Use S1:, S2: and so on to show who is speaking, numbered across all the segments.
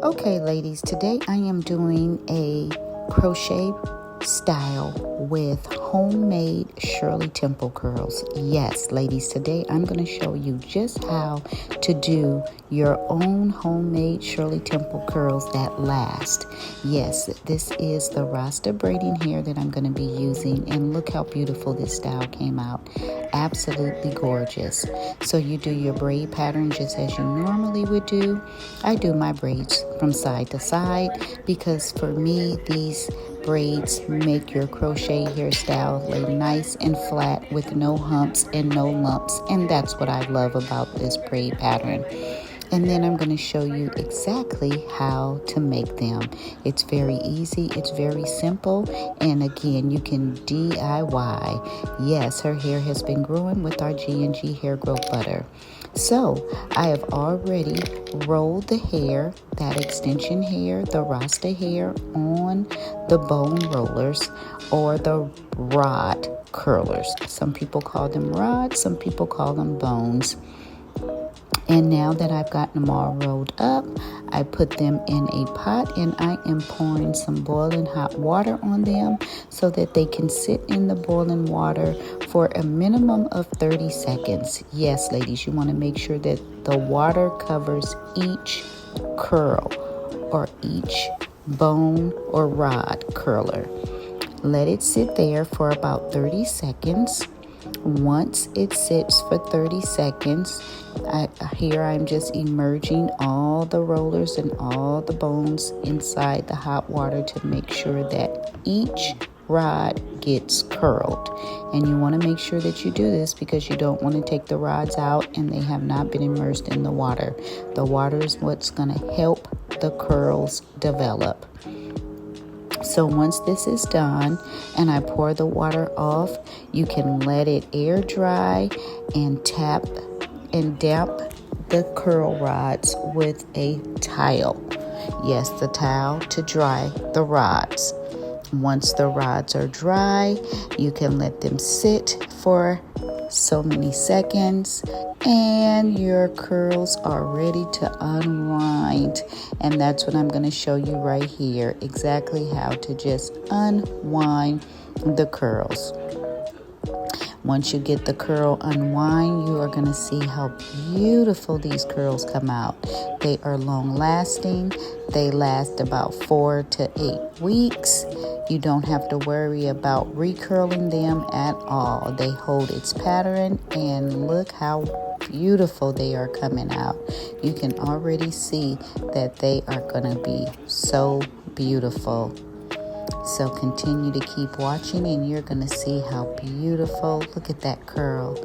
S1: Okay, ladies, today I am doing a crochet style with homemade Shirley Temple curls. Yes, ladies, today I'm going to show you just how to do your own homemade Shirley Temple curls that last. Yes, this is the Rasta braiding hair that I'm going to be using, and look how beautiful this style came out. Absolutely gorgeous. So you do your braid pattern just as you normally would do. I do my braids from side to side because for me these braids make your crochet hairstyle lay nice and flat with no humps and no lumps, and that's what I love about this braid pattern. And then I'm going to show you exactly how to make them. It's very easy, it's very simple, and again, you can DIY. Yes, her hair has been growing with our G&G hair growth butter. So I have already rolled the hair, that extension hair, the Rasta hair, on the bone rollers or the rod curlers. Some people call them rods, some people call them bones. And now that I've gotten them all rolled up, I put them in a pot and I am pouring some boiling hot water on them so that they can sit in the boiling water for a minimum of 30 seconds. Yes, ladies, you want to make sure that the water covers each curl or each bone or rod curler. Let it sit there for about 30 seconds. Once it sits for 30 seconds, here I'm just immersing all the rollers and all the bones inside the hot water to make sure that each rod gets curled. And you want to make sure that you do this because you don't want to take the rods out and they have not been immersed in the water. The water is what's going to help the curls develop. So once this is done and I pour the water off, you can let it air dry and tap and damp the curl rods with a towel. Yes, the towel to dry the rods. Once the rods are dry, you can let them sit for so many seconds and your curls are ready to unwind. And that's what I'm going to show you right here, exactly how to just unwind the curls. Once you get the curl unwind, you are going to see how beautiful these curls come out. They are long lasting. They last about 4 to 8 weeks. You don't have to worry about recurling them at all. They hold its pattern, and look how beautiful they are coming out. You can already see that they are going to be so beautiful. So continue to keep watching and you're going to see how beautiful. Look at that curl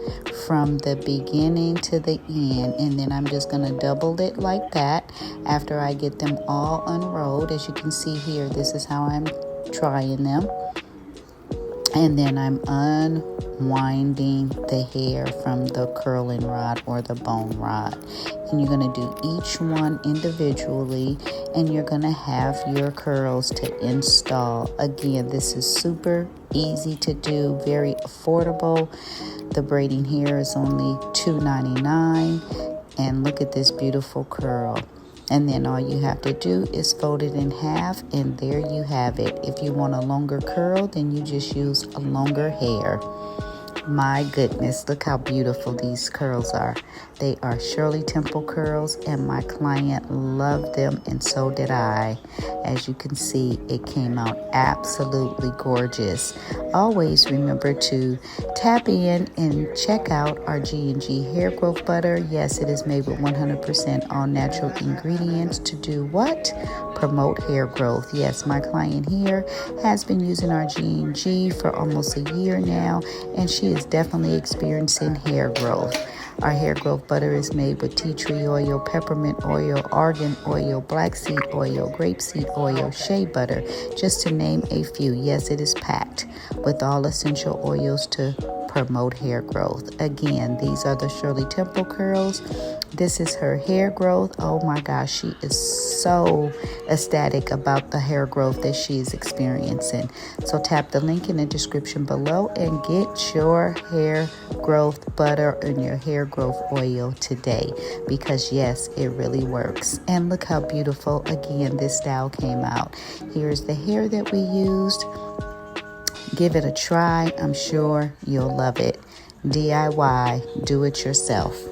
S1: from the beginning to the end. And then I'm just going to double it like that after I get them all unrolled. As you can see here, this is how I'm trying them. And then I'm unwinding the hair from the curling rod or the bone rod. And you're going to do each one individually, and you're going to have your curls to install. Again, this is super easy to do, very affordable. The braiding hair is only $2.99, and look at this beautiful curl. And then all you have to do is fold it in half, and there you have it. If you want a longer curl, then you just use a longer hair. My goodness, look how beautiful these curls are. They are Shirley Temple curls, and my client loved them, and so did I. As you can see, it came out absolutely gorgeous. Always remember to tap in and check out our G&G hair growth butter. Yes, it is made with 100% all natural ingredients to do what? Promote hair growth. Yes, my client here has been using our G&G for almost a year now, and she is definitely experiencing hair growth. Our hair growth butter is made with tea tree oil, peppermint oil, argan oil, black seed oil, grapeseed oil, shea butter, just to name a few. Yes, it is packed with all essential oils to promote hair growth. Again, these are the Shirley Temple curls. This is her hair growth. Oh my gosh, she is so ecstatic about the hair growth that she is experiencing. So tap the link in the description below and get your hair growth butter and your hair growth oil today, because yes, it really works. And look how beautiful again this style came out. Here's the hair that we used. Give it a try. I'm sure you'll love it. DIY, do it yourself.